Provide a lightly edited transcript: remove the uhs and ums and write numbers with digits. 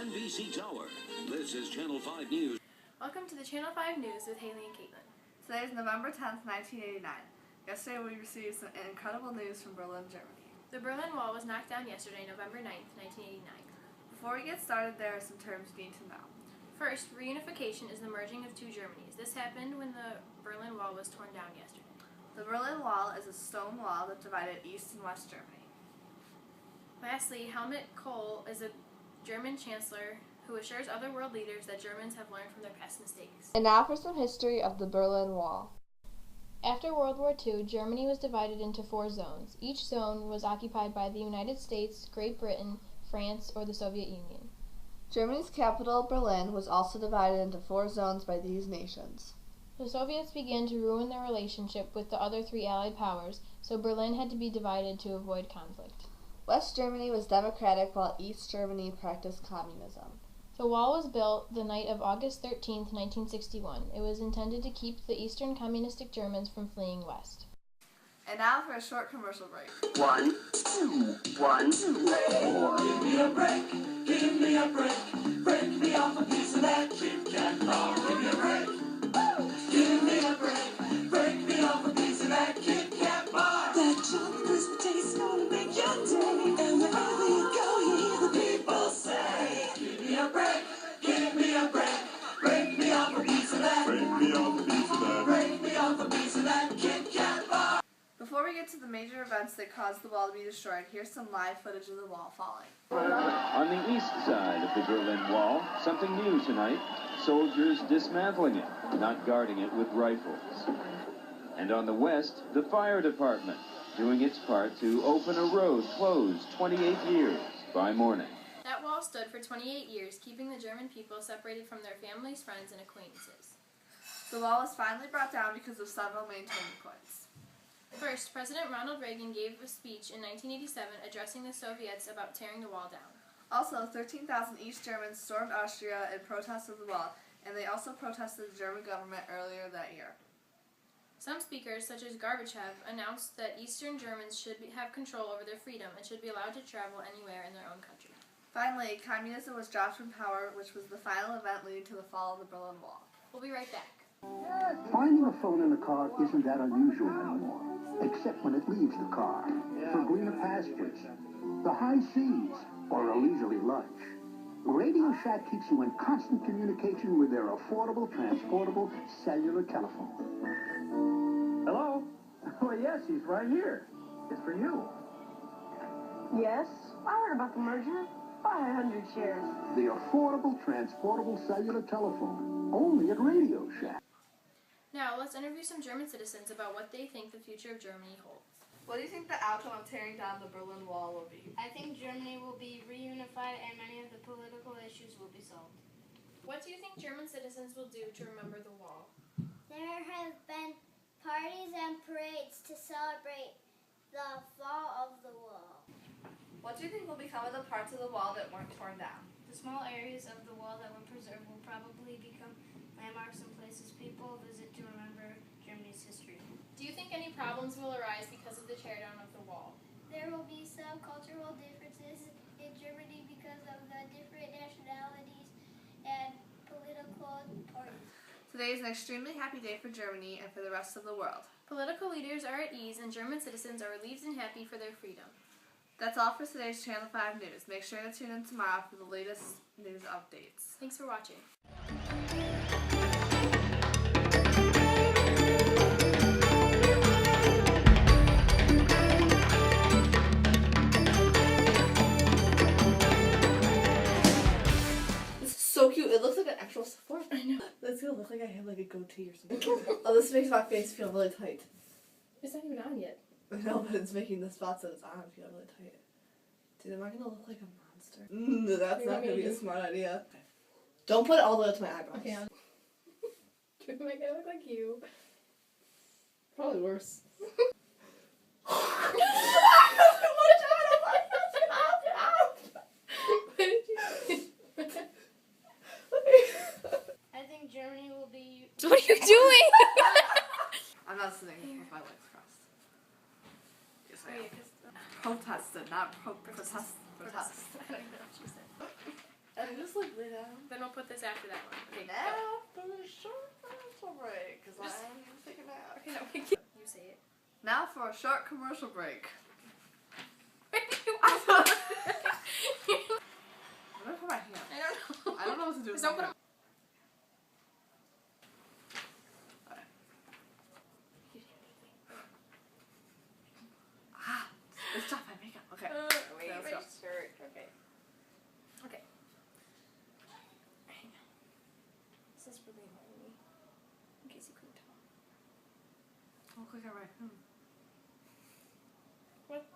NBC Tower. This is Channel 5 News. Welcome to the Channel 5 News with Haley and Caitlin. Today is November 10th, 1989. Yesterday we received some incredible news from Berlin, Germany. The Berlin Wall was knocked down yesterday, November 9th, 1989. Before we get started, there are some terms you need to know. First, reunification is the merging of two Germanys. This happened when the Berlin Wall was torn down yesterday. The Berlin Wall is a stone wall that divided East and West Germany. Lastly, Helmut Kohl is a German chancellor who assures other world leaders that Germans have learned from their past mistakes. And now for some history of the Berlin Wall. After World War II, Germany was divided into 4 zones. Each zone was occupied by the United States, Great Britain, France, or the Soviet Union. Germany's capital, Berlin, was also divided into 4 zones by these nations. The Soviets began to ruin their relationship with the other 3 Allied powers, so Berlin had to be divided to avoid conflict. West Germany was democratic while East Germany practiced communism. The wall was built the night of August 13, 1961. It was intended to keep the Eastern communistic Germans from fleeing west. And now for a short commercial break. 1, 2, 1, 2, 4. Give me a break, give me a break. Break me off a piece of that Kit Kat bar. Give me a break, give me a break. Break me off a piece of that Kit Kat bar. That chocolate crisp taste gonna make your day. And wherever you go, you hear the people say, give me a break, give me a break. Break me off a piece of that. Break me off a piece of that. Break me off a piece of that Kit Kat bar. Before we get to the major events that caused the wall to be destroyed, here's some live footage of the wall falling. On the east side of the Berlin Wall, something new tonight. Soldiers dismantling it, not guarding it with rifles. And on the west, the fire department, doing its part to open a road closed 28 years by morning. That wall stood for 28 years, keeping the German people separated from their families, friends, and acquaintances. The wall was finally brought down because of several main turning points. First, President Ronald Reagan gave a speech in 1987 addressing the Soviets about tearing the wall down. Also, 13,000 East Germans stormed Austria in protest of the wall, and they also protested the German government earlier that year. Some speakers, such as Gorbachev, announced that Eastern Germans should have control over their freedom and should be allowed to travel anywhere in their own country. Finally, communism was dropped from power, which was the final event leading to the fall of the Berlin Wall. We'll be right back. Finding a phone in a car isn't that unusual anymore, except when it leaves the car, for greener pastures, the high seas, or a leisurely lunch. Radio Shack keeps you in constant communication with their affordable, transportable cellular telephone. Hello? Well, yes, he's right here. It's for you. Yes, I heard about the merger. 500 shares. The affordable, transportable cellular telephone, only at Radio Shack. Now, let's interview some German citizens about what they think the future of Germany holds. What do you think the outcome of tearing down the Berlin Wall will be? I think Germany will be reunified and many of the political issues will be solved. What do you think German citizens will do to remember the wall? There have been parties and parades to celebrate the fall of the wall. What do you think will become of the parts of the wall that weren't torn down? The small areas of the wall that were preserved will probably become landmarks and places people visit to remember Germany's history. Do you think any problems will arise because of the teardown of the wall? There will be some cultural differences in Germany because of the different nationalities and political parties. Today is an extremely happy day for Germany and for the rest of the world. Political leaders are at ease and German citizens are relieved and happy for their freedom. That's all for today's Channel 5 News. Make sure to tune in tomorrow for the latest news updates. Thanks for watching. This is so cute. It looks like an actual Sephora. I know. It's gonna look like I have like a goatee or something. Oh, this makes my face feel really tight. It's not even on yet. I know, but it's making the spots that it's on feel really tight. Dude, am I gonna look like a monster? That's not gonna be a smart idea. Okay. Don't put it all the way up to my eyebrows. Okay, am I gonna look like you? Probably worse. I think Germany will be... What are you doing? I'm not sitting with my legs crossed. Yes, I am. Wait, Protested, not protest. I don't even know what you said. And just like lay down. Then we'll put this after that one. Okay, Now for the short commercial break, because I'm taking a nap. Okay, no, you say it. Now for a short commercial break. Where do you I'm gonna put my hand. I don't know. I don't know what to do with Just my don't hand. It's tough, my makeup. Okay. Wait, let's my go. shirt. Okay. Okay. Hang on. This is really annoying me. In case you couldn't tell. Oh, click on right. What?